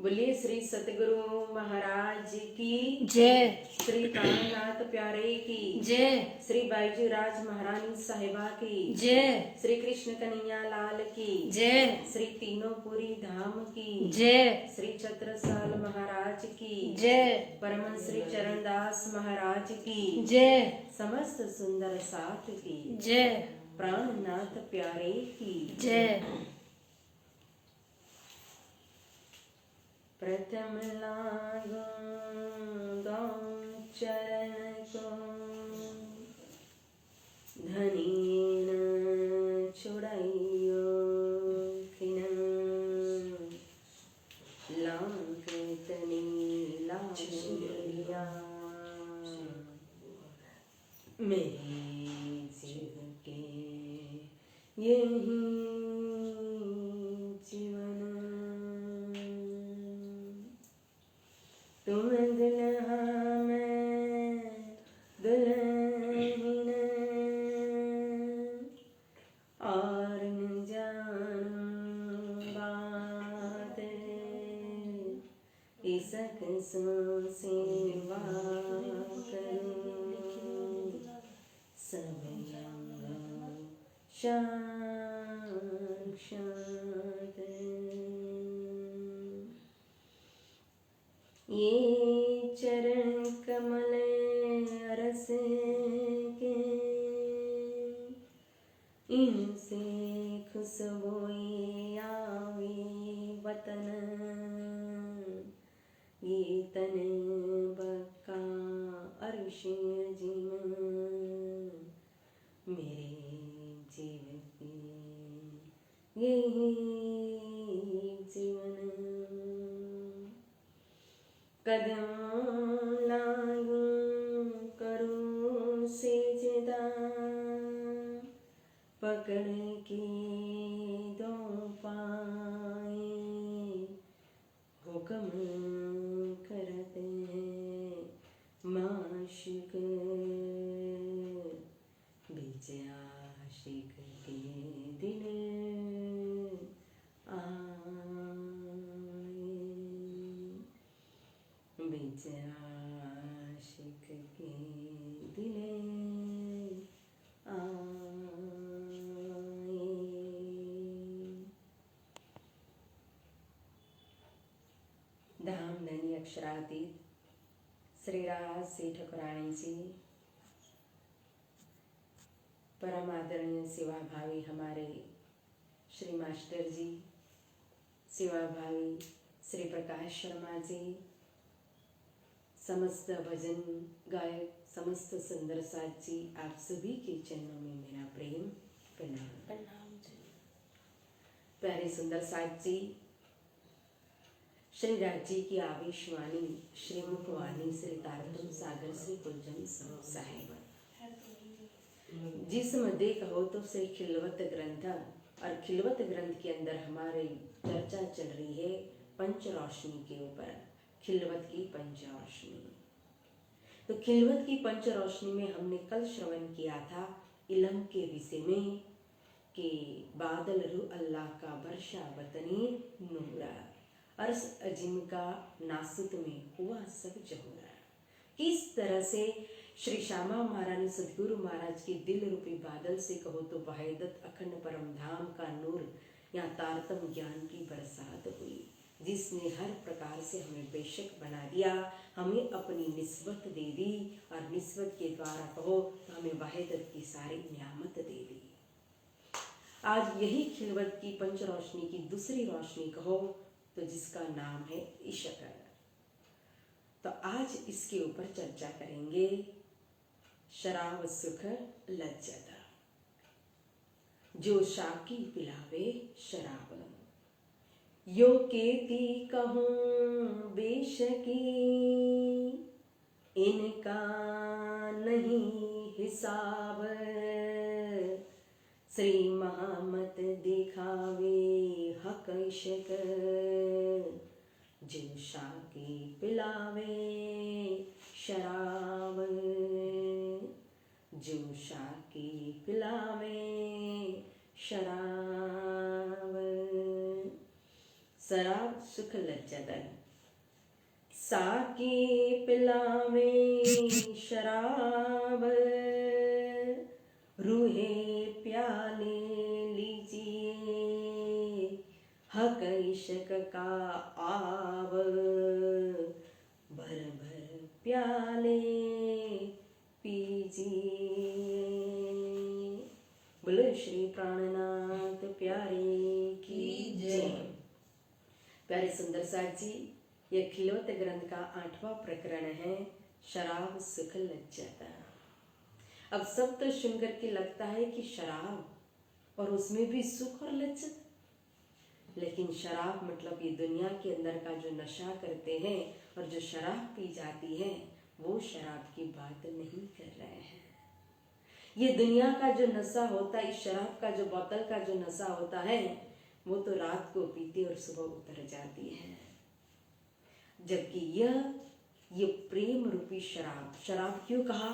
बोलिए श्री सतगुरु महाराज की जय। श्री कामनाथ प्यारे की जय। श्री बाईजी राज महारानी साहिबा की जय। श्री कृष्ण कन्हैया लाल की जय। श्री तीनों पुरी धाम की जय। श्री छत्रसाल महाराज की जय। परम श्री चरणदास महाराज की जय। समस्त सुंदर साथ की जय। प्राणनाथ प्यारे की जय। प्रथम लागू गौ चरण को धनी न छुड़ाइयो खिन लांकतनी लालिया मेरे जीव के यही तुम दुल्हा मैं दुल्हन और न जानूं बात इसक सो सेवा करूं सब शांत शांत ये चरण कमल रस के इनसे खुशबोए आवे वतन ये तन बका अर्श जिम मेरे जीव की यही जीवन कदम लागू करूं सेजदा पकड़ के दो पाए हुक्म करते माशुक बीच आशिक के दिल बीच आशिक के दिले आए। धाम धनी अक्षरातीत श्री राज सी ठकुराणी जी परम आदरणीय सेवा भावी हमारे श्री मास्टर जी, सेवा भावी श्री प्रकाश शर्मा जी, समस्त भजन गायक, समस्त सुंदर साथ जी, आप सभी के चरणों में मेरा प्रेम प्रणाम। प्रणाम जी। प्यारे सुंदर साथ जी, श्री राज्य की आवेशवाणी, श्री मुखवाणी, श्री तारतम सागर, श्री कुलजम साहेब, जिसमध्ये कहो तो श्री खिलवत ग्रंथ, और खिलवत ग्रंथ के अंदर हमारी चर्चा चल रही है पंच रोशनी के ऊपर, खिलवत की पंच रोशनी। तो खिलवत की पंच रोशनी में हमने कल श्रवण किया था इलम के विषय में कि बादल रू अल्लाह का वर्षा वतनी नूरा, अर्श अजिम का नासुत में हुआ सब जहूरा। किस तरह से श्री श्यामा महारानी सदगुरु महाराज के दिल रूपी बादल से कहो तो वहीदत अखंड परम धाम का नूर, या तारतम ज्ञान की बरसात हुई, जिसने हर प्रकार से हमें बेशक बना दिया, हमें अपनी निस्बत दे दी, और निस्बत के द्वारा कहो तो हमें वहीदत की सारी नियामत दे दी। आज यही खिलवत की पंच रोशनी की दूसरी रोशनी कहो तो जिसका नाम है इश्क। तो आज इसके ऊपर चर्चा करेंगे शराब सुख लज्जत, जो शाकी पिलावे शराब, यो केती कहूँ बेशकी, इनका नहीं हिसाब, श्री महामत दिखावे हक इश्क, जो शाकी पिलावे शराब, जो शाकी पिलावे शराब। शराब सुख लज्जतन। साकी पिलावे शराब, रूहे प्याले लीजिए, हक इश्क का आव, भर भर प्याले पीजिए। बोलो श्री प्राणनाथ प्यारे की जय। प्यारे सुंदर साथ जी, यह खिलवत ग्रंथ का 8वां प्रकरण है, शराब सुख लज्जता। अब सब तो सुनकर के लगता है कि शराब और उसमें भी सुख और लज्जत, लेकिन शराब मतलब ये दुनिया के अंदर का जो नशा करते हैं और जो शराब पी जाती है, वो शराब की बात नहीं कर रहे हैं। ये दुनिया का जो नशा होता है, इस शराब का जो बोतल का जो नशा होता है, वो तो रात को पीते और सुबह उतर जाती है। जबकि ये प्रेम रूपी शराब, शराब क्यों कहा?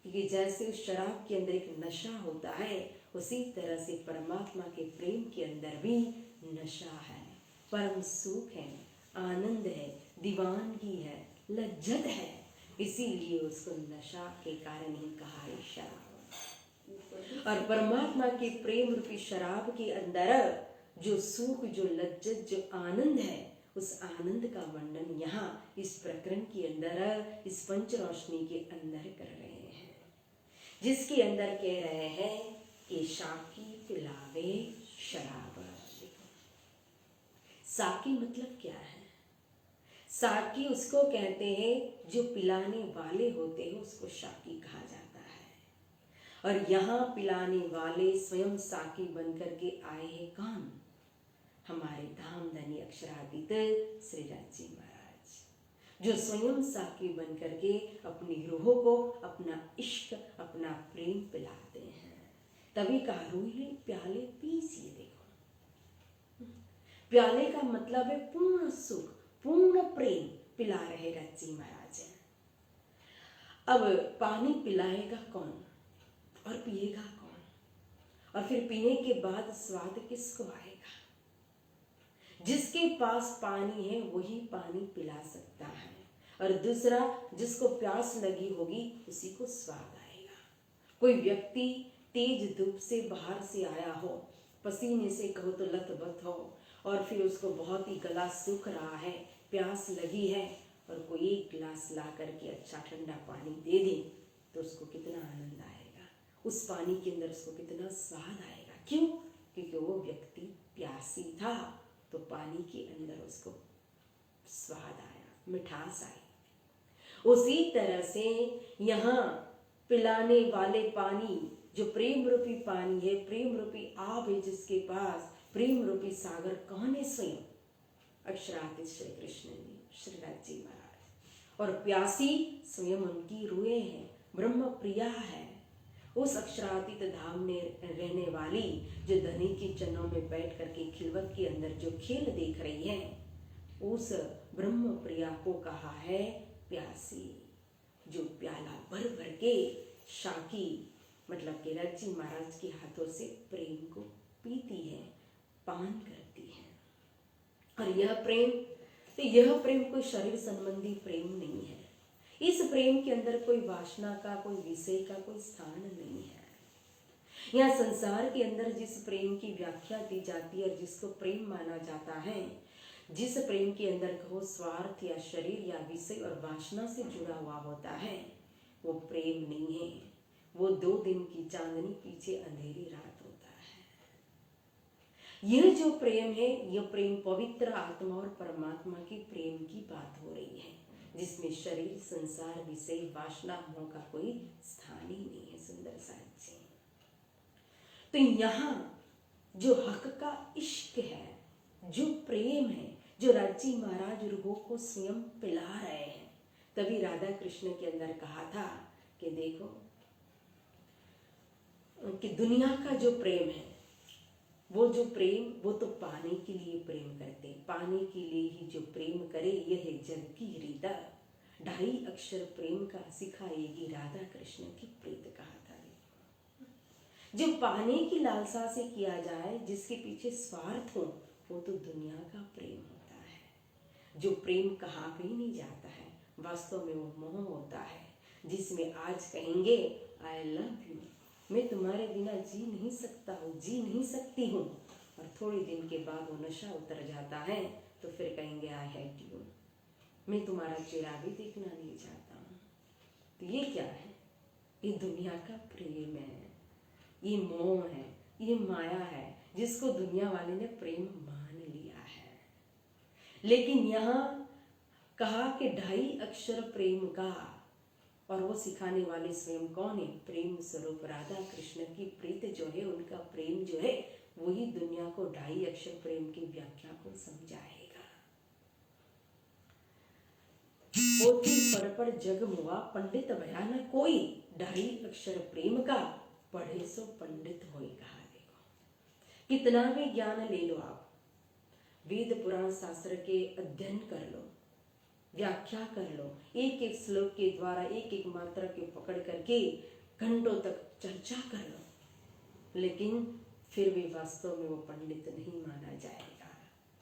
क्योंकि जैसे उस शराब के अंदर एक नशा होता है, उसी तरह से परमात्मा के प्रेम के अंदर भी नशा है, परम सुख है, आनंद है, दीवानगी है, लज्जत है। इसीलिए उसको नशा के कारण ही कहा है शराब। और परमात्मा के प्रेम रूपी शराब के अंदर जो सुख, जो लज्जत, जो आनंद है, उस आनंद का वर्णन यहाँ इस प्रकरण के अंदर, इस पंच रोशनी के अंदर कर रहे हैं, जिसके अंदर कह रहे हैं कि साकी पिलावे शराब। साकी मतलब क्या है? साकी उसको कहते हैं जो पिलाने वाले होते हैं, उसको साकी कहा जाता है। और यहाँ पिलाने वाले स्वयं साकी बनकर के आए हैं कौन? हमारे धामधनी अक्षरातीत श्री राज जी महाराज, जो स्वयं साकी बनकर के अपनी रूहों को अपना इश्क, अपना प्रेम पिलाते हैं। तभी कहा रूहे प्याले पीजिए। देखो, प्याले का मतलब है पूर्ण सुख, पूर्ण प्रेम पिला रहे राज जी महाराज हैं। अब पानी पिलाएगा कौन और पिएगा कौन? और फिर पीने के बाद स्वाद किसको आएगा? जिसके पास पानी है वही पानी पिला सकता है, और दूसरा जिसको प्यास लगी होगी उसी को स्वाद आएगा। कोई व्यक्ति तेज धूप से बाहर से आया हो, पसीने से कहो तो लथबथ हो, और फिर उसको बहुत ही गला सूख रहा है, प्यास लगी है, और कोई एक गिलास ला करके अच्छा ठंडा पानी दे दे तो उसको कितना आनंद आएगा, उस पानी के अंदर उसको कितना स्वाद आएगा। क्यों? क्योंकि वो व्यक्ति प्यासी था, तो पानी के अंदर उसको स्वाद आया, मिठास आई। उसी तरह से यहाँ पिलाने वाले पानी, जो प्रेम रूपी पानी है, प्रेम रूपी आब है, जिसके पास प्रेम रूपी सागर कौन है? स्वयं अक्षरातीत श्री कृष्ण जी, श्री राज जी महाराज। और प्यासी स्वयं उनकी रूहें हैं, ब्रह्म प्रिया है। उस अक्षरातीत धाम में रहने वाली, जो धनी के चरणों में बैठ करके खिलवत के अंदर जो खेल देख रही है, उस ब्रह्म प्रिया को कहा है प्यासी, जो प्याला भर भर के साकी मतलब के राज जी महाराज के हाथों से प्रेम को पीती है, पान करती है। और यह प्रेम कोई शरीर संबंधी प्रेम नहीं है। इस प्रेम के अंदर कोई वासना का, कोई विषय का कोई स्थान नहीं है। यहाँ संसार के अंदर जिस प्रेम की व्याख्या दी जाती है और जिसको प्रेम माना जाता है, जिस प्रेम के अंदर कहो स्वार्थ या शरीर या विषय और वासना से जुड़ा हुआ होता है, वो प्रेम नहीं है। वो 2 दिन की चांदनी पीछे अंधेरी रात होता है। यह जो प्रेम है, यह प्रेम पवित्र आत्मा और परमात्मा के प्रेम की बात हो रही है, जिसमें शरीर, संसार, विषय, वासना, मोह का कोई स्थान ही नहीं है। सुंदर साथ जी, तो यहाँ जो हक का इश्क है, जो प्रेम है, जो राज जी महाराज रूहों को स्वयं पिला रहे हैं, तभी राधा कृष्ण के अंदर कहा था कि देखो कि दुनिया का जो प्रेम है, वो जो प्रेम, वो तो पाने के लिए प्रेम करते, पाने के लिए ही जो प्रेम करे, यह है जग की रीता। 2.5 अक्षर प्रेम का सिखाएगी राधा कृष्ण की प्रीत, कहा था। जो पाने की लालसा से किया जाए, जिसके पीछे स्वार्थ हो, वो तो दुनिया का प्रेम होता है। जो प्रेम कहा भी नहीं जाता है, वास्तव में वो मोह होता है, जिसमें आज कहेंगे आई लव यू, मैं तुम्हारे बिना जी नहीं सकता हूँ, जी नहीं सकती हूँ, और थोड़े दिन के बाद वो नशा उतर जाता है तो फिर कहेंगे आई हेट यू, मैं तुम्हारा चेहरा भी देखना नहीं चाहता हूँ। तो ये क्या है? ये दुनिया का प्रेम है, ये मोह है, ये माया है, जिसको दुनिया वाले ने प्रेम मान लिया है। लेकिन यहाँ कहा कि 2.5 अक्षर प्रेम का, और वो सिखाने वाले स्वयं कौन है? प्रेम स्वरूप राधा कृष्ण की प्रीत जो है, उनका प्रेम जो है, वही दुनिया को 2.5 अक्षर प्रेम की व्याख्या को समझाएगा। पोथी पर जग मुआ, पंडित भया न कोई, 2.5 अक्षर प्रेम का, पढ़े सो पंडित होई। कहा देखो, कितना भी ज्ञान ले लो आप, वेद पुराण शास्त्र के अध्ययन कर लो, व्याख्या कर लो, एक एक श्लोक के द्वारा एक एक मात्रा के पकड़ करके घंटों तक चर्चा कर लो, लेकिन फिर भी वास्तव में वो पंडित नहीं माना जाएगा।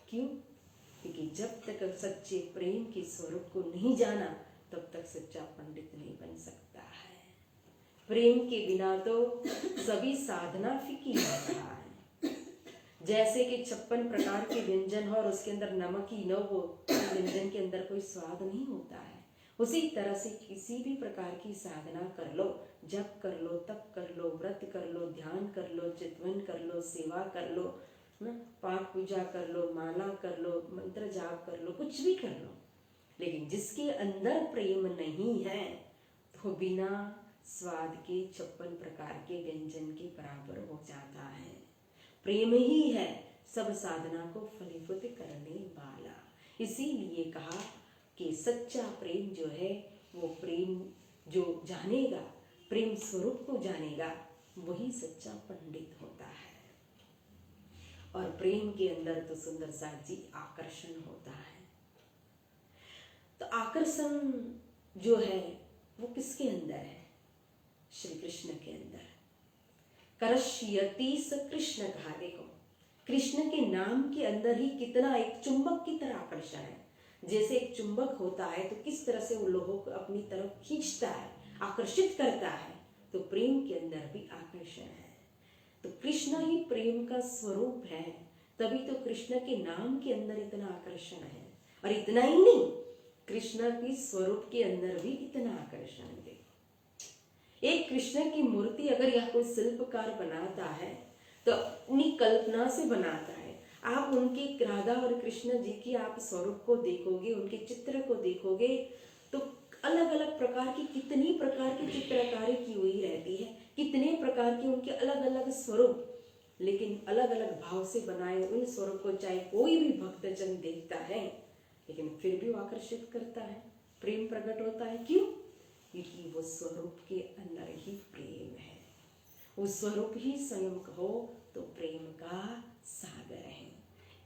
क्यों? क्योंकि जब तक सच्चे प्रेम के स्वरूप को नहीं जाना, तब तक सच्चा पंडित नहीं बन सकता है। प्रेम के बिना तो सभी साधना फीकी हो रहा है। जैसे कि 56 प्रकार के व्यंजन हो और उसके अंदर नमक ही न हो, व्यंजन के अंदर कोई स्वाद नहीं होता है। उसी तरह से किसी भी प्रकार की साधना कर लो, जप कर लो, तप कर लो, व्रत कर लो, ध्यान कर लो, चितवन कर लो, सेवा कर लो, पाठ पूजा कर लो, माला कर लो, मंत्र जाप कर लो, कुछ भी कर लो, लेकिन जिसके अंदर प्रेम नहीं है तो बिना स्वाद के 56 प्रकार के व्यंजन के बराबर हो जाता है। प्रेम ही है सब साधना को फलीभूत करने वाला। इसीलिए कहा कि सच्चा प्रेम जो है, वो प्रेम जो जानेगा, प्रेम स्वरूप को जानेगा, वही सच्चा पंडित होता है। और प्रेम के अंदर तो सुंदर सा जी आकर्षण होता है। तो आकर्षण जो है वो किसके अंदर है? श्री कृष्ण के अंदर। करश्यति स कृष्ण कहा देखो, कृष्ण के नाम के अंदर ही कितना एक चुंबक की तरह आकर्षण है। जैसे एक चुंबक होता है तो किस तरह से वो लोगों को अपनी तरफ खींचता है, आकर्षित करता है, तो प्रेम के अंदर भी आकर्षण है। तो कृष्ण ही प्रेम का स्वरूप है, तभी तो कृष्ण के नाम के अंदर इतना आकर्षण है। और इतना ही नहीं, कृष्ण के स्वरूप के अंदर भी इतना आकर्षण है। एक कृष्ण की मूर्ति अगर यह कोई शिल्पकार बनाता है तो अपनी कल्पना से बनाता है। आप उनके राधा और कृष्ण जी की आप स्वरूप को देखोगे, उनके चित्र को देखोगे, तो अलग अलग प्रकार की, कितनी प्रकार की चित्रकारी की हुई रहती है, कितने प्रकार के उनके अलग अलग स्वरूप, लेकिन अलग अलग भाव से बनाए उन स्वरूप को चाहे कोई भी भक्तजन देखता है, लेकिन फिर भी वो आकर्षित करता है, प्रेम प्रकट होता है। क्यों? क्योंकि वो स्वरूप के अंदर ही प्रेम है। वो स्वरूप ही स्वयं कहो तो प्रेम का सागर है।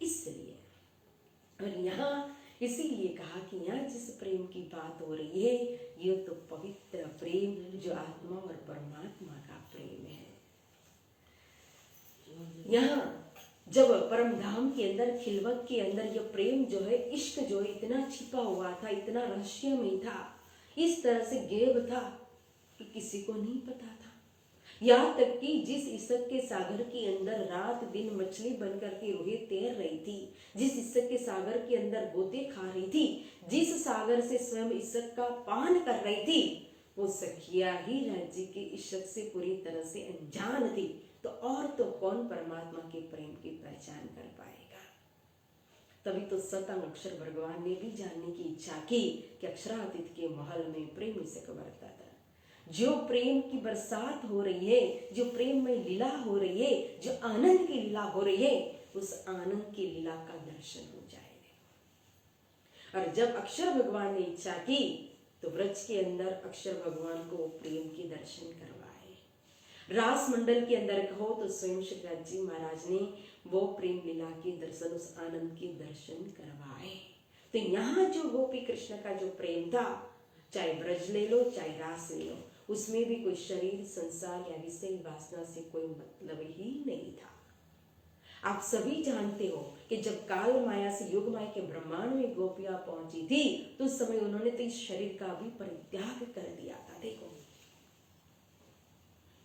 इसलिए, और यहाँ इसीलिए कहा कि यहाँ जिस प्रेम की बात हो रही है, ये तो पवित्र प्रेम जो आत्मा और परमात्मा का प्रेम है। यहाँ जब परम धाम के अंदर, खिलवत के अंदर ये प्रेम जो है, इश्क जो है, इतना छिपा हुआ था, इतना रहस्यमय था, इस तरह से गैब था कि किसी को नहीं पता था। यहाँ तक कि जिस इश्क के सागर के अंदर रात दिन मछली बनकर के रूहें तैर रही थी, जिस इश्क के सागर के अंदर गोते खा रही थी, जिस सागर से स्वयं इश्क का पान कर रही थी, वो सखिया ही राज्य के इश्क से पूरी तरह से अनजान थी। तो और तो कौन परमात्मा के प्रेम की पहचान कर पाएगा? तभी तो सतम अक्षर भगवान ने भी जानने की इच्छा की कि अक्षरातीत के महल में प्रेम से बरता था। जो प्रेम की बरसात हो रही है, जो प्रेम में लीला हो रही है, जो आनंद की लीला हो रही है, उस आनंद की लीला का दर्शन हो जाएगा। और जब अक्षर भगवान ने इच्छा की तो ब्रज के अंदर अक्षर भगवान को प्रेम के दर्शन करवाए। रास मंडल के अंदर कहो तो स्वयं श्री राज जी महाराज ने वो प्रेम लीला के दर्शन, उस आनंद के दर्शन करवाए। तो यहाँ जो गोपी कृष्ण का जो प्रेम था, चाहे ब्रज ले लो चाहे रास ले लो, उसमें भी कोई शरीर, संसार या विषय वासना से कोई मतलब ही नहीं था। आप सभी जानते हो कि जब काल माया से युग माया के ब्रह्मांड में गोपियां पहुंची थी तो उस समय उन्होंने तो इस शरीर का भी परित्याग कर दिया था। देखो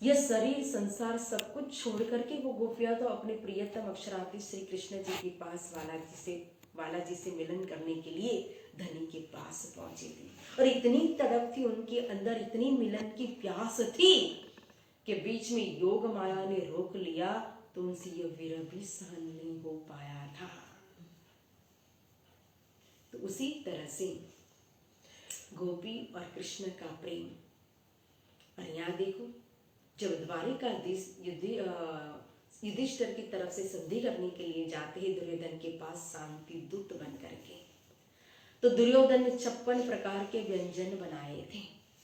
यह शरीर संसार सब कुछ छोड़ करके वो गोपियां तो अपने प्रियतम अक्षरार्थी श्री कृष्ण जी के पास बालाजी से मिलन करने के लिए धनी के पास पहुंची थी। और इतनी तड़प थी उनके अंदर, इतनी मिलन की प्यास थी कि बीच में योग माया ने रोक लिया तो उनसे यह विरह भी सहन नहीं हो पाया था। तो उसी तरह से गोपी और कृष्ण का प्रेम। और यहाँ देखो जब द्वारिकाधीश युधिष्ठिर की तरफ से संधि करने के लिए जाते हैं दुर्योधन के पास शांति दूत बन करके, तो दुर्योधन ने 56 प्रकार के व्यंजन बनाए थे,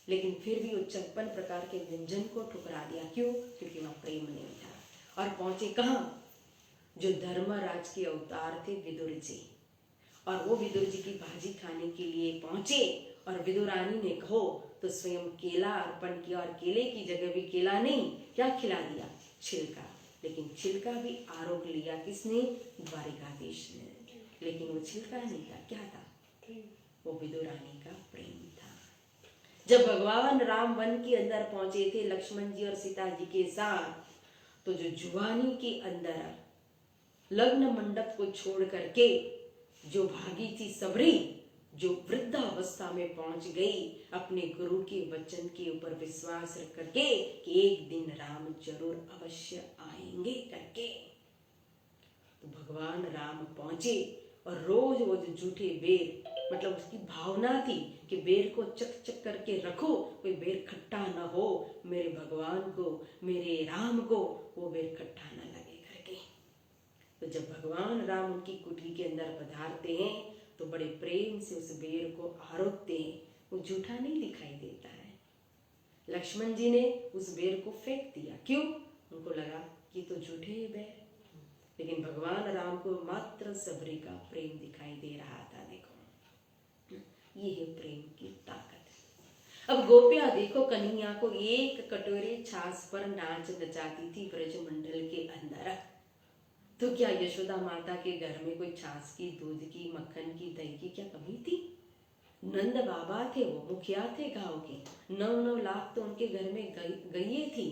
लेकिन फिर भी वो 56 प्रकार के व्यंजन को ठुकरा दिया। क्यों? क्योंकि वहां प्रेम नहीं था। और पहुंचे कहाँ? जो धर्मराज के अवतार थे विदुर जी, और वो विदुर जी की भाजी खाने के लिए पहुंचे और विदुरानी ने कहो तो स्वयं केला अर्पण किया, और केले की जगह भी केला नहीं, क्या खिला दिया? छिलका। लेकिन छिलका भी आरोग लिया किसने? द्वारिकाधीश ने। लेकिन वो छिलका नहीं था, क्या था? वो विदुरानी का प्रेम था। जब भगवान राम वन के अंदर पहुंचे थे लक्ष्मण जी और सीता जी के साथ, तो जो जुवानी के अंदर लग्न मंडप को छोड़ करके जो भागी थी सबरी, जो वृद्धावस्था में पहुंच गई अपने गुरु के वचन के ऊपर विश्वास रख करके कि एक दिन राम जरूर अवश्य आएंगे करके, तो भगवान राम पहुंचे और रोज वो जो जूठे बेर, मतलब उसकी भावना थी कि बेर को चक चक करके रखो, कोई बेर खट्टा ना हो, मेरे भगवान को, मेरे राम को वो बेर खट्टा ना लगे करके। तो जब भगवान राम उनकी कुटी के अंदर पधारते हैं तो बड़े प्रेम से उस बेर को आरोपते हैं, वो जूठा नहीं दिखाई देता है। लक्ष्मण जी ने उस बेर को फेंक दिया। क्यों? उनको लगा कि तो जूठे बेर, लेकिन भगवान राम को मात्र सबरी का प्रेम दिखाई दे रहा था। देखो ये है प्रेम की ताकत। अब गोपियां देखो कन्हैया को एक कटोरे छाछ पर नाच नचाती थी ब्रज मंडल के अंदर, तो क्या यशोदा माता के घर में कोई छाछ की, दूध की, मक्खन की, दही की क्या कमी थी? नंद बाबा थे, वो मुखिया थे गांव के, 9-9 लाख तो उनके घर में गईये थी,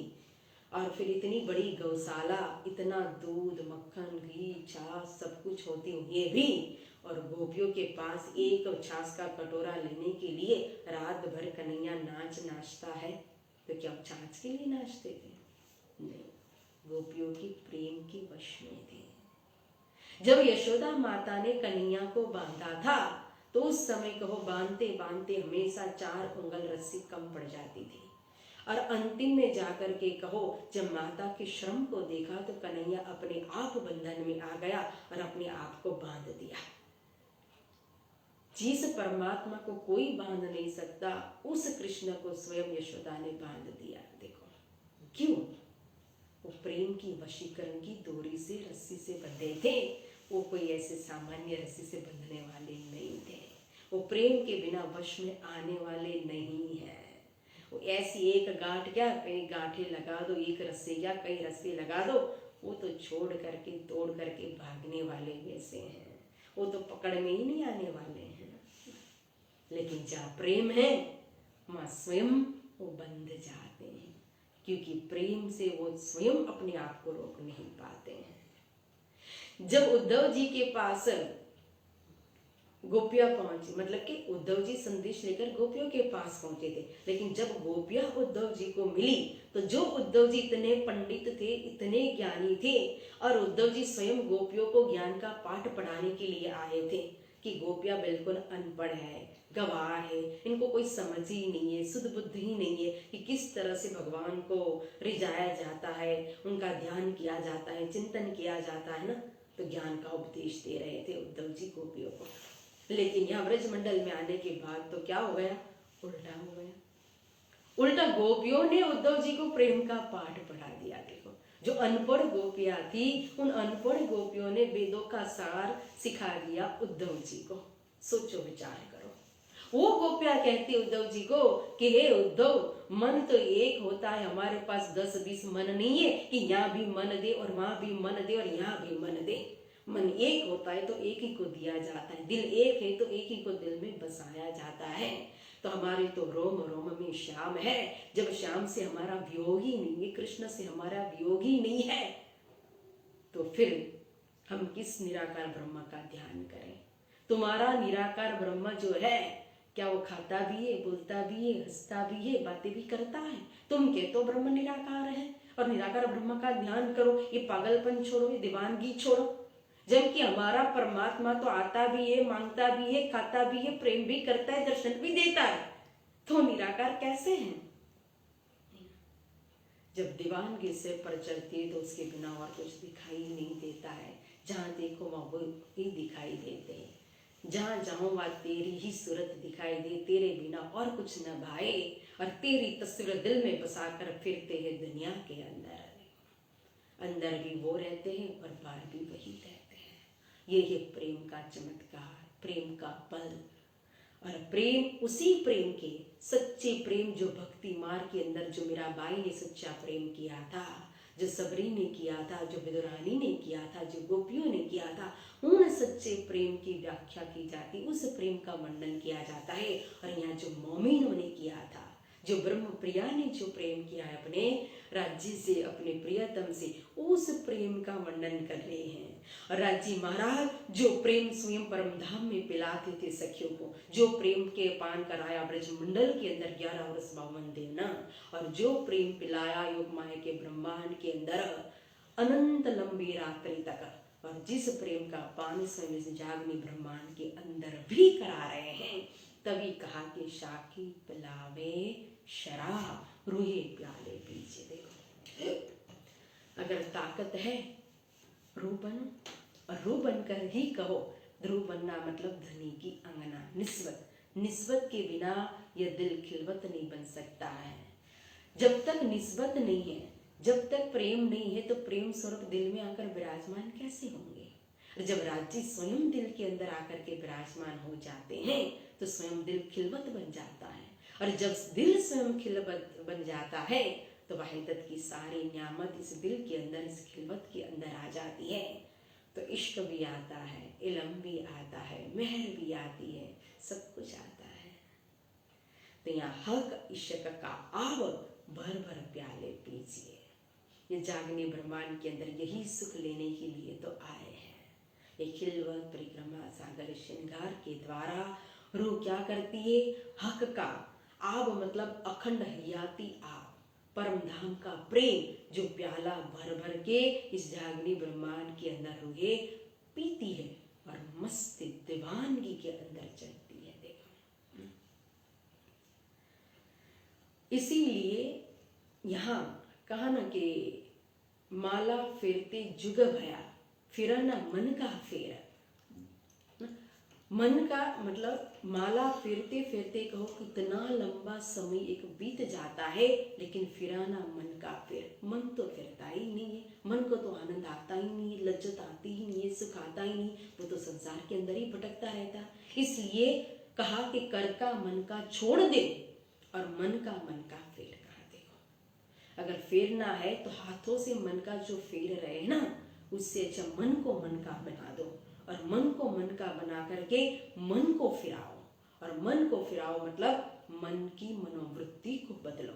और फिर इतनी बड़ी गौशाला, इतना दूध, मक्खन, घी, छाछ सब कुछ होती हुए भी, और गोपियों के पास एक छाछ का कटोरा लेने के लिए रात भर कन्हैया नाचता है, तो क्या छाछ के लिए नाचते थे? नहीं, गोपियों की प्रेम की वश में थे। जब यशोदा माता ने कन्हैया को बांधा था तो उस समय कहो बांधते बांधते हमेशा 4 उंगल रस्सी कम पड़ जाती थी, और अंतिम में जाकर के कहो जब माता के श्रम को देखा तो कन्हैया अपने आप बंधन में आ गया और अपने आप को बांध दिया। जिस परमात्मा को कोई बांध नहीं सकता उस कृष्ण को स्वयं यशोदा ने बांध दिया। देखो क्यों? वो प्रेम की वशीकरण की डोरी से, रस्सी से बंधे थे। वो कोई ऐसे सामान्य रस्सी से बंधने वाले नहीं थे। वो प्रेम के बिना वश में आने वाले नहीं है। वो ऐसी एक गांठ क्या, कई गांठें लगा दो, एक रस्सी या कई रस्सी लगा दो, वो तो छोड़ करके तोड़ करके भागने वाले वैसे हैं। वो तो पकड़ में ही नहीं आने वाले हैं। लेकिन जहाँ प्रेम है वहाँ स्वयं वो बंध जाते हैं, क्योंकि प्रेम से वो स्वयं अपने आप को रोक नहीं पाते हैं। जब उद्धव जी के पास गोपियां पहुंची, मतलब कि उद्धव जी संदेश लेकर गोपियों के पास पहुंचे थे, लेकिन जब गोपियां उद्धव जी को मिली तो जो उद्धव जी इतने पंडित थे, इतने ज्ञानी थे, और उद्धव जी स्वयं गोपियों को ज्ञान का पाठ पढ़ाने के लिए आए थे कि गोपियां बिल्कुल अनपढ़ है, गवाह है, इनको कोई समझ ही नहीं है, शुद्ध बुद्धि ही नहीं है कि किस तरह से भगवान को रिझाया जाता है, उनका ध्यान किया जाता है, चिंतन किया जाता है ना। तो ज्ञान का उपदेश दे रहे थे उद्धव जी गोपियों को। लेकिन यहाँ ब्रज मंडल में आने के बाद तो क्या हो गया? उल्टा हो गया। उल्टा गोपियों ने उद्धव जी को प्रेम का पाठ पढ़ा दिया। देखो जो अनपढ़ गोपियां थी उन अनपढ़ गोपियों ने वेदों का सार सिखा दिया उद्धव जी को। सोचो विचार करो। वो गोपियां कहती उद्धव जी को कि हे उद्धव, मन तो एक होता है, हमारे पास 10-20 मन नहीं है कि यहाँ भी मन दे और वहां भी मन दे और यहाँ भी मन दे। मन एक होता है तो एक ही को दिया जाता है, दिल एक है तो एक ही को दिल में बसाया जाता है। तो हमारे तो रोम रोम में श्याम है। जब श्याम से हमारा वियोग ही नहीं है, कृष्ण से हमारा वियोग ही नहीं है, तो फिर हम किस निराकार ब्रह्म का ध्यान करें? तुम्हारा निराकार ब्रह्म जो है, क्या वो खाता भी है, बोलता भी है, हंसता भी है, बातें भी करता है? तुम के तो ब्रह्म निराकार है और निराकार ब्रह्म का ध्यान करो। ये पागलपन छोड़ो, ये दीवानगी छोड़ो। जबकि हमारा परमात्मा तो आता भी है, मांगता भी है, खाता भी है, प्रेम भी करता है, दर्शन भी देता है, तो निराकार कैसे है? जब दीवानगी सिर पर चढ़ती है तो उसके बिना और कुछ दिखाई नहीं देता है। जहां देखो वहां वो ही दिखाई देते हैं। जहां जाओ वहां तेरी ही सूरत दिखाई दे, तेरे बिना और कुछ न भाए, और तेरी तस्वीर दिल में बसाकर फिरते हैं दुनिया के अंदर। अंदर भी वो रहते हैं और बाहर भी वही रहते हैं। ये है प्रेम का चमत्कार, प्रेम का पल। और प्रेम, उसी प्रेम के सच्चे प्रेम जो भक्ति मार्ग के अंदर जो मीराबाई ने सच्चा प्रेम किया था, जो सबरी ने किया था, जो विदुरानी ने किया था, जो गोपियों ने किया था, उन सच्चे प्रेम की व्याख्या की जाती, उस प्रेम का वर्णन किया जाता है। और यहाँ जो मोमिनों ने किया था, जो ब्रह्म प्रिया ने जो प्रेम किया है अपने राज्य से, अपने प्रियतम से, उस प्रेम का वर्णन कर रहे हैं। और राज्य महाराज जो प्रेम स्वयं परम धाम में पिलाते थे सखियों को, जो प्रेम के पान कराया ब्रज मंडल के अंदर 11 वर्ष 52 दिन ना, और जो प्रेम पिलाया योग माया के ब्रह्मांड के अंदर अनंत लंबी रात्रि तक, और जिस प्रेम का पान स्वयं जागनी ब्रह्मांड के अंदर भी करा रहे हैं, तभी कहा कि शाकी पिलावे शराब, रूहे प्याले पीछे। देखो, अगर ताकत है रू बनो, और रू बनकर ही कहो। ध्रुव बनना मतलब धनी की अंगना, निस्बत। निस्बत के बिना यह दिल खिलवत नहीं बन सकता है। जब तक निस्बत नहीं है, जब तक प्रेम नहीं है, तो प्रेम स्वरूप दिल में आकर विराजमान कैसे होंगे? जब राज्य स्वयं दिल के अंदर आकर के विराजमान हो जाते हैं, तो स्वयं दिल खिलवत बन जाता है। और जब दिल स्वयं खिलवत बन जाता है, तो वहीदत की सारी न्यामत इस दिल के अंदर, इस खिलवत के अंदर आ जाती है। तो इश्क भी आता है, इल्म भी आता है, मेहर भी आती है, सब कुछ आता है। तो यहाँ हक इश्क का आव भर भर प्याले पीजिए। ये जागने ब्रह्मांड के अंदर यही सुख लेने के लिए तो आए हैं। ये खिलवत परिक्रमा सागर श्रृंगार के द्वारा रूह क्या करती है? हक का आब मतलब अखंड हयाती आब, परम धाम का प्रेम जो प्याला भर भर के इस जागनी ब्रह्मांड के अंदर रूहे पीती है और मस्त दीवानगी के अंदर चलती है। देखो, इसीलिए यहाँ कहा ना कि माला फेरते जुग भया, फिरना मन का फेर। मन का मतलब माला फेरते फेरते कहो कितना लंबा समय एक बीत जाता है, लेकिन फिराना मन का फेर। मन तो फिरता ही नहीं है, मन को तो आनंद आता ही नहीं है, लज्जत आती ही नहीं है, सुख आता ही नहीं, वो तो संसार के अंदर ही भटकता रहता। इसलिए कहा कि कर का मन का छोड़ दे और मन का फेर। कहा देखो, अगर फेरना है तो हाथों से मन का जो फेर रहे ना, उससे अच्छा मन को मन का बना दो, और मन को मन का बना करके मन को फिराओ। और मन को फिराओ मतलब मन की मनोवृत्ति को बदलो।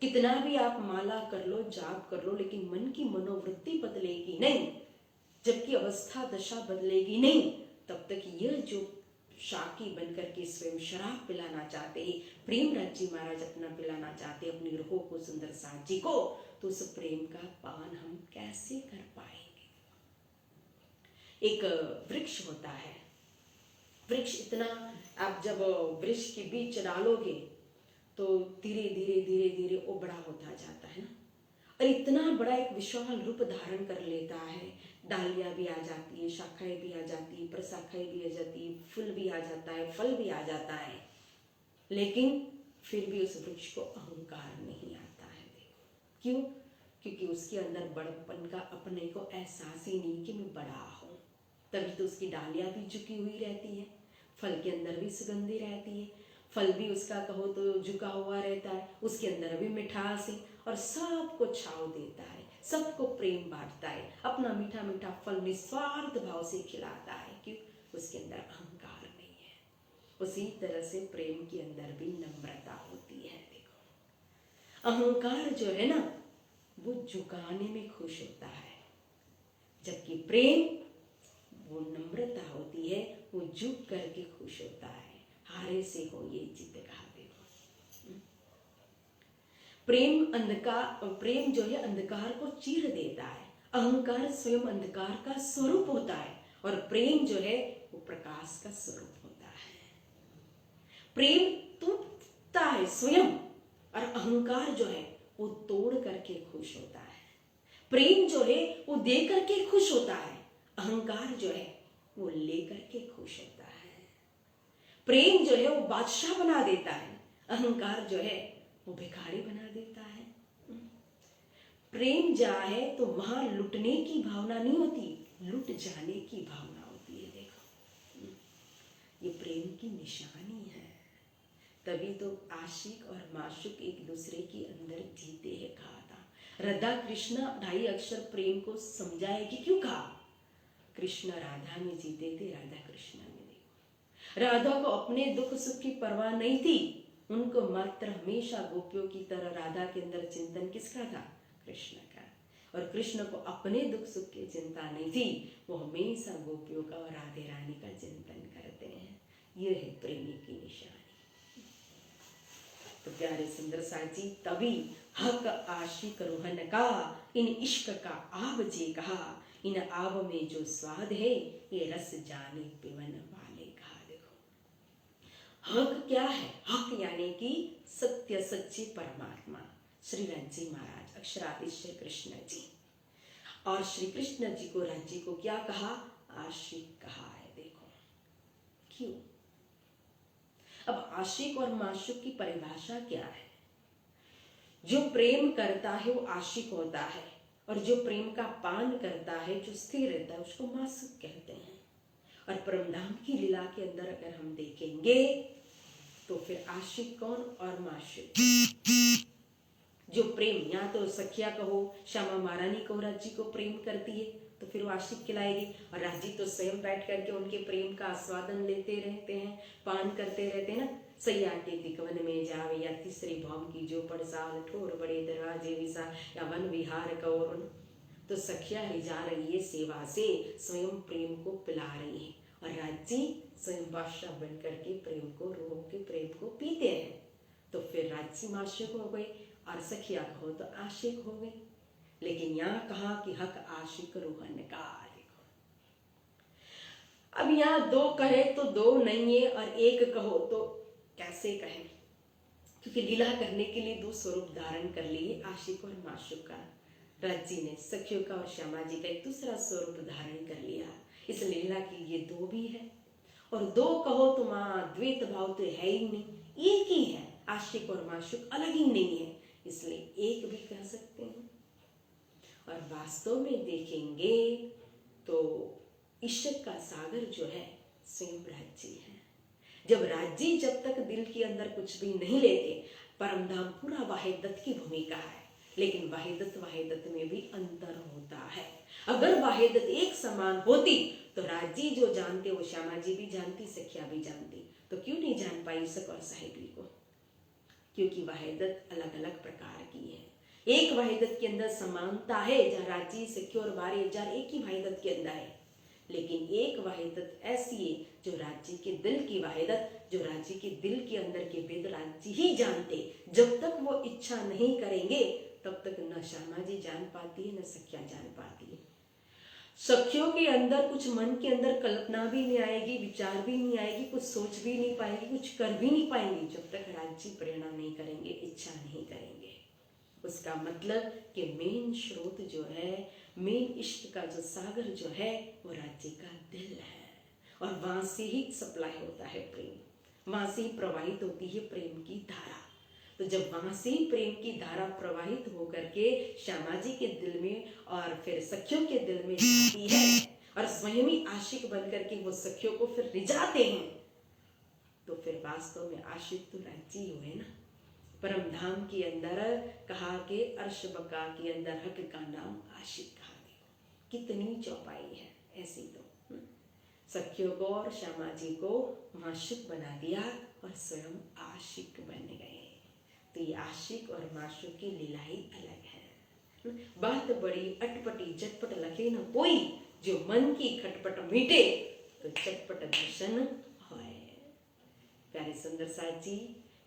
कितना भी आप माला कर लो, जाप कर लो, लेकिन मन की मनोवृत्ति बदलेगी नहीं, जबकि अवस्था दशा बदलेगी नहीं, तब तक यह जो शाकी बनकर के स्वयं शराब पिलाना चाहते हैं, प्रेम राज्य महाराज अपना पिलाना चाहते हैं अपनी रूह को, सुंदर साथ जी को, तो उस प्रेम का पान हम कैसे कर पाएंगे? एक वृक्ष होता है, वृक्ष इतना, आप जब वृक्ष के बीच डालोगे तो धीरे धीरे धीरे धीरे वो बड़ा होता जाता है ना, और इतना बड़ा एक विशाल रूप धारण कर लेता है। डालियां भी आ जाती है, शाखाएं भी आ जाती है, प्रशाखाएं भी आ जाती है, फूल भी आ जाता है, फल भी आ जाता है, लेकिन फिर भी उस वृक्ष को अहंकार नहीं आता है। देखो क्यों? क्योंकि उसके अंदर बड़पन का अपने को एहसास ही नहीं कि मैं बड़ा हूँ। तभी तो उसकी डालियां भी झुकी हुई रहती है, फल के अंदर भी सुगंधी रहती है, फल भी उसका कहो तो झुका हुआ रहता है, उसके अंदर भी मिठास है और सबको छाव देता है, सबको प्रेम बांटता है, अपना मीठा मीठा फल निस्वार्थ भाव से खिलाता है। क्यों? उसके अंदर अहंकार नहीं है। उसी तरह से प्रेम के अंदर भी नम्रता होती है। देखो, अहंकार जो है ना वो झुकाने में खुश होता है, जबकि प्रेम वो नम्रता होती है, वो झुक करके खुश होता है। हारे से हो ये जीत कहा। देखो, प्रेम जो है अंधकार को चीर देता है। अहंकार स्वयं अंधकार का स्वरूप होता है और प्रेम जो है वो प्रकाश का स्वरूप होता है। प्रेम टूटता है स्वयं और अहंकार जो है वो तोड़ करके खुश होता है। प्रेम जो है वो दे करके खुश होता है, अहंकार जो है वो ले करके खुश होता है। प्रेम जो है वो बादशाह बना देता है, अहंकार जो है वो भिखारी बना देता है। प्रेम जहाँ है तो वहां लुटने की भावना नहीं होती, लुट जाने की भावना होती है। देखो, ये प्रेम की निशानी है। तभी तो आशिक और माशूक एक दूसरे के अंदर जीते हैं। कहा था राधा कृष्ण 2.5 अक्षर प्रेम को समझाएगी। क्यों कहा? कृष्ण राधा में जीते थे, राधा कृष्ण में। देखो, राधा को अपने दुख सुख की परवाह नहीं थी, उनको मात्र हमेशा गोपियों की तरह राधा के अंदर चिंतन किसका था? कृष्ण का। और कृष्ण को अपने दुख सुख की चिंता नहीं थी, वो हमेशा गोपियों का और राधे रानी का चिंतन करते हैं। ये है प्रेमी की निशानी। तो प्यारे सुंदर साजी, तभी हक आशिक रोहन का इन इश्क का आब जे कहा, इन आब में जो स्वाद है ये रस जाने पिवन वाले कहा। देखो, हक क्या है? हक यानी कि सत्य सच्ची परमात्मा श्री राज्य महाराज, अक्षराधीश श्री कृष्ण जी। और श्री कृष्ण जी को राज्य को क्या कहा? आशिक कहा है। देखो, क्यों? अब आशिक और माशूक की परिभाषा क्या है? जो प्रेम करता है वो आशिक होता है, और जो प्रेम का पान करता है, जो स्थिर रहता है, उसको माशूक कहते हैं। और परमधाम की लीला के अंदर अगर हम देखेंगे तो फिर आशिक कौन और माशूक? जो प्रेम, या तो सखिया कहो, श्यामा महारानी कहो, राज्य को प्रेम करती है तो फिर वो आशिक कहलाएगी। और राज्य तो स्वयं बैठ करके उनके प्रेम का आस्वादन लेते रहते हैं, पान करते रहते हैं ना। सैयाटे तिकवन में जावे, या तीसरे भौम की जो पड़साल, ठोर बड़े दरवाजे विसा, या वन विहार कौर। तो सखिया रिझा रही है सेवा से, स्वयं प्रेम को पिला रही है, और राज्य स्वयं बादशाह बन करके प्रेम को, रोह के प्रेम को पीते हैं। तो फिर राज्य माशूक हो गए और सखिया कहो तो आशिक हो गए। लेकिन यहाँ कहा कि हक आशिक रोहन का। देखो, अब यहाँ 2 कहे तो 2 नहीं है, और 1 कहो तो कैसे कहें? क्योंकि लीला करने के लिए 2 स्वरूप धारण कर लिए, आशिक और माशूक का। राज्य ने सखियों का और श्यामा जी का एक दूसरा स्वरूप धारण कर लिया। इस लीला के लिए 2 भी है, और 2 कहो तो वहां द्वैत भाव तो है ही नहीं, एक ही है। आशिक और माशूक अलग ही नहीं है, इसलिए 1 भी कह सकते हैं। और वास्तव में देखेंगे तो इश्क का सागर जो है स्वयं राज्य है। जब तक दिल के अंदर कुछ भी नहीं लेते, परमधाम पूरा वाहिदत्त की भूमिका है। लेकिन वाहिदत्त में भी अंतर होता है। अगर वाहिदत्त एक समान होती तो राज्य जो जानते वो श्यामा जी भी जानती, सखिया भी जानती। तो क्यों नहीं जान पाई इश्क और साहिबी को? क्योंकि वाहिदत्त अलग अलग प्रकार की है। एक वाहिदत्त के अंदर समानता है, जहाँ राज्य, सखिया और बारी हजार एक ही वाहिदत्त के अंदर है। लेकिन एक वाहिदत्त ऐसी है जो राज्य के दिल की वाहिदत्त, जो राज्य के दिल के अंदर के भेद राज्य ही जानते। जब तक वो इच्छा नहीं करेंगे तब तक न श्यामा जी जान पाती है, न सखिया जान पाती है। सखियों के अंदर कुछ मन के अंदर कल्पना भी नहीं आएगी, विचार भी नहीं आएगी, कुछ सोच भी नहीं पाएगी, कुछ कर भी नहीं पाएंगी, जब तक राज्य प्रेरणा नहीं करेंगे, इच्छा नहीं करेंगे। उसका मतलब कि मेन स्रोत जो है, मेन इश्क का जो सागर जो है वो राज्य का दिल है, और वहां से ही सप्लाई होता है प्रेम, वहां से ही प्रवाहित होती है प्रेम की धारा। तो जब वहां से ही प्रेम की धारा प्रवाहित होकर के श्यामा जी के दिल में और फिर सखियों के दिल में जाती है, और स्वयं ही आशिक बन करके वो सखियों को फिर रिझाते हैं, तो फिर वास्तव में आशिक तो राजी हुए ना। परम धाम के अंदर कहा के अर्श बका के अंदर हक का नाम आशिक कहा। देखो कितनी चौपाई है ऐसी तो। सखियों को और श्यामा जी को माशुक बना दिया और स्वयं आशिक बन गए। तो ये आशिक और माशुक की लीला ही अलग है। बात बड़ी अटपटी झटपट लगे न कोई, जो मन की खटपट मीटे तो चटपट दर्शन होए। प्यारे सुंदर साथ जी,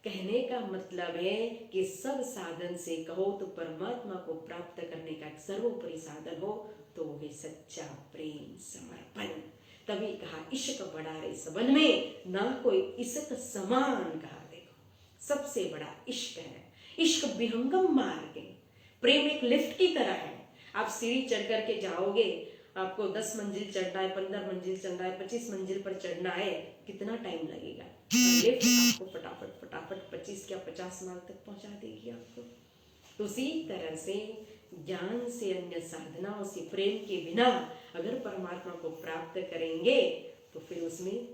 कहने का मतलब है कि सब साधन से कहो तो परमात्मा को प्राप्त करने का एक सर्वोपरि साधन हो तो वो है सच्चा प्रेम समर्पण। तभी कहा इश्क बड़ा रे सबन में, ना कोई इश्क समान कहा। देखो सबसे बड़ा इश्क है। इश्क विहंगम मार्ग है। प्रेम एक लिफ्ट की तरह है। आप सीढ़ी चढ़ करके जाओगे, आपको 10 मंजिल चढ़ना है, 15 मंजिल चढ़ना है, 25 मंजिल पर चढ़ना है, कितना टाइम लगेगा? लिफ्ट आपको फटाफट फटाफट 25 क्या 50 माल तक पहुंचा देगी आपको। तो उसी तरह से ज्ञान से, अन्य साधनाओं से, प्रेम के बिना अगर परमात्मा को प्राप्त करेंगे तो फिर उसमें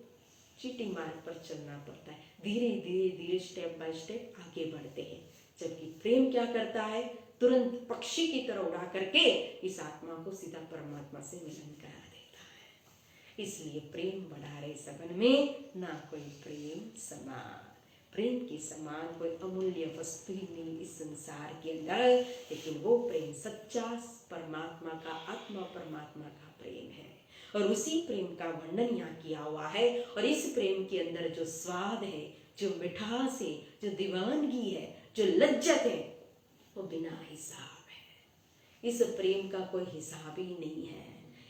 चीटी मार्ग पर चलना पड़ता है। धीरे धीरे धीरे स्टेप बाय स्टेप आगे बढ़ते हैं। जबकि प्रेम क्या करता है? तुरंत पक्षी की तरह उड़ा करके इस आत्मा को सीधा परमात्मा से मिलन करा देता है। इसलिए प्रेम बढ़ा रहे सबन में, ना कोई प्रेम समान। प्रेम के समान कोई अमूल्य वस्तु ही नहीं इस संसार के अंदर, लेकिन वो प्रेम सच्चा परमात्मा का, आत्मा परमात्मा का प्रेम है। और उसी प्रेम का वर्णन यहाँ किया हुआ है। और इस प्रेम के अंदर जो स्वाद है, जो मिठास है, जो दीवानगी है, जो लज्जत है, वो बिना हिसाब है। इस प्रेम का कोई हिसाब ही नहीं है।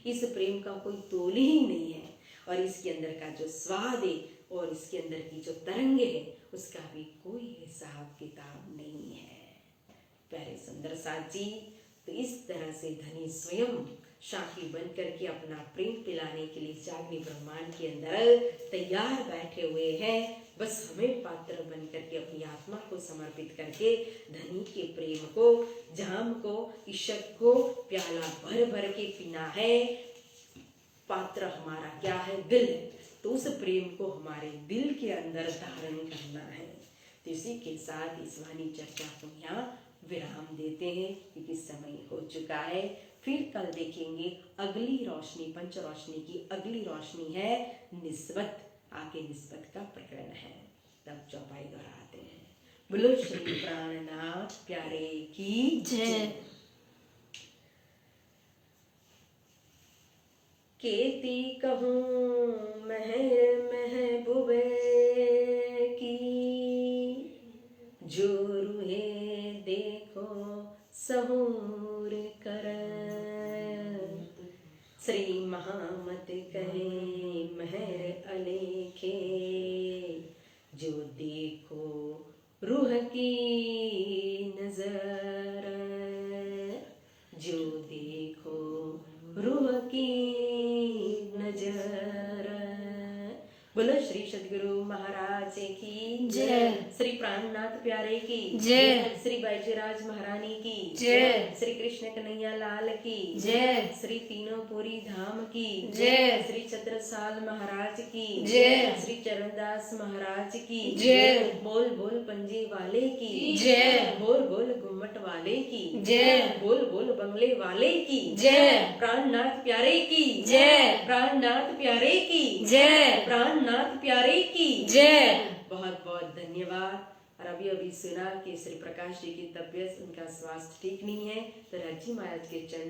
इस प्रेम का कोई तोल ही नहीं है। और इसके अंदर का जो स्वाद है और इसके अंदर की जो तरंगे है, उसका भी कोई हिसाब किताब नहीं है। प्यारे सुंदर साथ जी, तो इस तरह से धनी स्वयं शाही बन करके अपना प्रेम पिलाने के लिए जागने ब्रह्मांड के अंदर तैयार बैठे हुए हैं। बस हमें पात्र बन करके अपनी आत्मा को समर्पित करके धनी के प्रेम को, जाम को, इश्क को प्याला भर भर के पीना है। पात्र हमारा क्या है? दिल है। तो उस प्रेम को हमारे दिल के अंदर धारण करना है। तो इसी के साथ इस वाणी चर्चा को यहाँ विराम देते हैं क्योंकि समय हो चुका है। फिर कल देखेंगे अगली रोशनी, पंच रोशनी की अगली रोशनी है निस्बत। आगे निस्बत का प्रकरण है, तब चौपाई दोहराते हैं। बोलो श्री प्राणनाथ प्यारे की जय। केती कहूँ महबूबे की, जो रूहे देखो सहूर कर। श्री महामत कहे महर अलेखे, जो देखो रूह की नजर, जो देखो रूह की नजर। बोलो श्री सद्गुरु महाराज की जय। श्री प्राणनाथ प्यारे की जय। श्री बैजराज महारानी की जय। श्री कृष्ण कन्हैया लाल की जय। श्री तीनों पुरी धाम की जय। श्री छत्रसाल महाराज की जय। श्री चरणदास महाराज की जय। बोल बोल पंजे वाले की जय। बोल बोल घुम्मट वाले की जय। बोल बोल बंगले वाले की जय। प्राणनाथ प्यारे की जय। प्राणनाथ प्यारे की जय। प्राणनाथ प्यारे की जय। बहुत बहुत धन्यवाद। और अभी सुना कि श्री प्रकाश जी की तबीयत, उनका स्वास्थ्य ठीक नहीं है, तो राजी महाराज के चरण